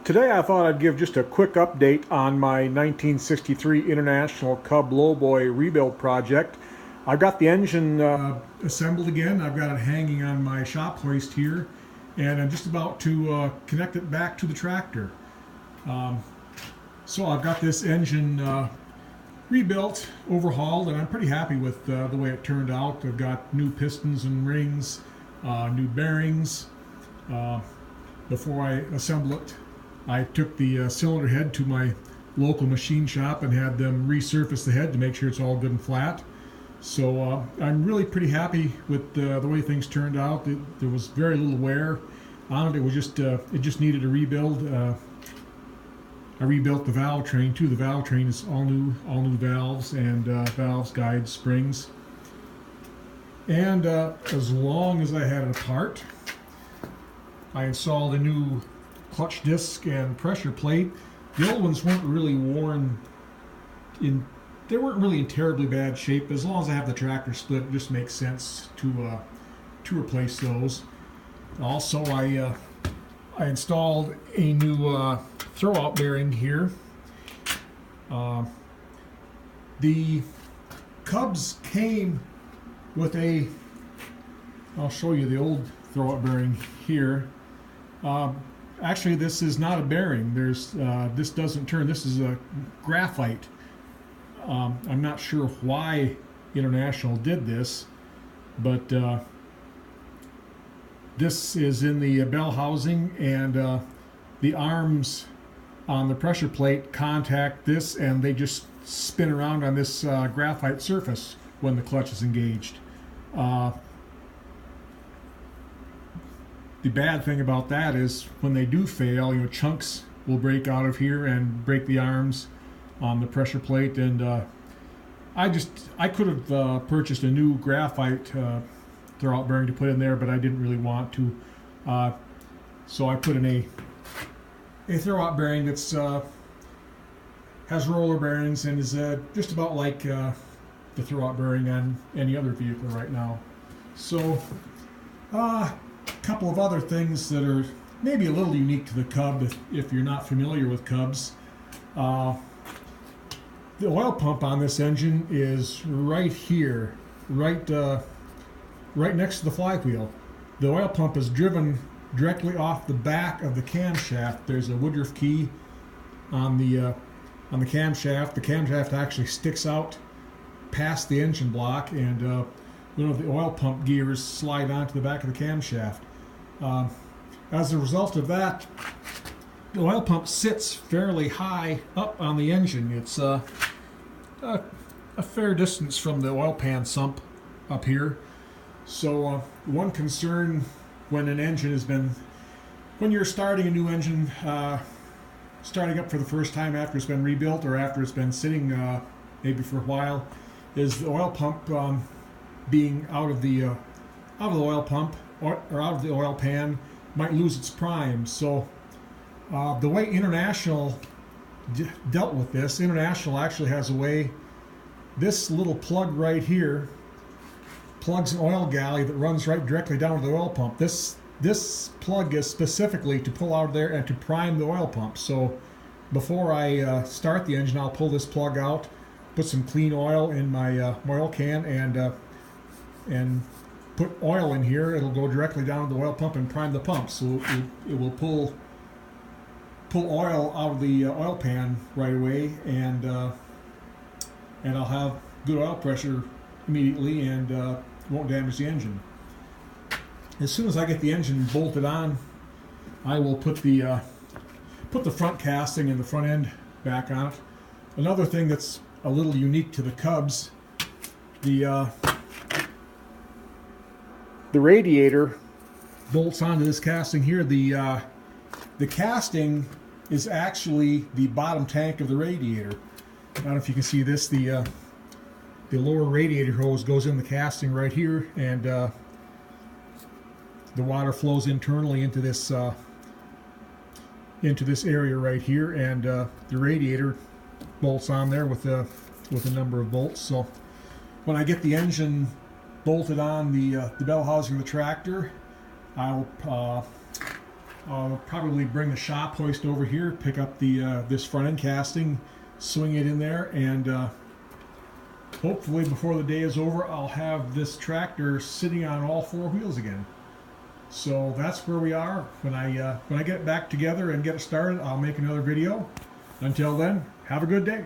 Today I thought I'd give just a quick update on my 1963 International Cub Lowboy rebuild project. I've got the engine assembled again. I've got it hanging on my shop hoist here, and I'm just about to connect it back to the tractor. So I've got this engine rebuilt, overhauled, and I'm pretty happy with the way it turned out. I've got new pistons and rings, new bearings. Before I assemble it, I took the cylinder head to my local machine shop and had them resurface the head to make sure it's all good and flat. So I'm really pretty happy with the way things turned out. There was very little wear on it. It was just it just needed a rebuild. I rebuilt the valve train too. The valve train is all new valves and valves, guides, springs. And as long as I had it apart, I installed a new clutch disc and pressure plate. The old ones weren't really worn they weren't really in terribly bad shape. As long as I have the tractor split, it just makes sense to replace those. Also, I installed a new throwout bearing here. The Cubs came with I'll show you the old throwout bearing here. Actually, this is not a bearing. This doesn't turn. This is a graphite. I'm not sure why International did this, but this is in the bell housing, and the arms on the pressure plate contact this, and they just spin around on this graphite surface when the clutch is engaged. The bad thing about that is when they do fail, chunks will break out of here and break the arms on the pressure plate. And I could have purchased a new graphite throwout bearing to put in there, but I didn't really want to. So I put in a throwout bearing that's has roller bearings and is just about like the throwout bearing on any other vehicle right now. So couple of other things that are maybe a little unique to the Cub if you're not familiar with Cubs. The oil pump on this engine is right here, right next to the flywheel. The oil pump is driven directly off the back of the camshaft. There's a Woodruff key on the camshaft. The camshaft actually sticks out past the engine block, and one of the oil pump gears slide onto the back of the camshaft. As a result of that, the oil pump sits fairly high up on the engine. It's a fair distance from the oil pan sump up here. So one concern when you're starting a new engine, starting up for the first time after it's been rebuilt or after it's been sitting maybe for a while, is the oil pump being out of the oil pump or out of the oil pan might lose its prime. So the way International dealt with this, International actually has a way. This little plug right here plugs an oil galley that runs right directly down to the oil pump. This plug is specifically to pull out of there and to prime the oil pump. So before I start the engine, I'll pull this plug out, put some clean oil in my oil can, and put oil in here. It'll go directly down to the oil pump and prime the pump. So it will pull oil out of the oil pan right away, and I'll have good oil pressure immediately, and won't damage the engine. As soon as I get the engine bolted on, I will put the front casting and the front end back on it. Another thing that's a little unique to the Cubs, the radiator bolts onto this casting here. The casting is actually the bottom tank of the radiator. I don't know if you can see this. The lower radiator hose goes in the casting right here, and the water flows internally into this area right here, and the radiator bolts on there with a number of bolts. So when I get the engine bolted on the bell housing of the tractor, I'll I'll probably bring the shop hoist over here, pick up the this front end casting, swing it in there, and hopefully before the day is over, I'll have this tractor sitting on all four wheels again. So that's where we are. When I get back together and get it started, I'll make another video. Until then, have a good day.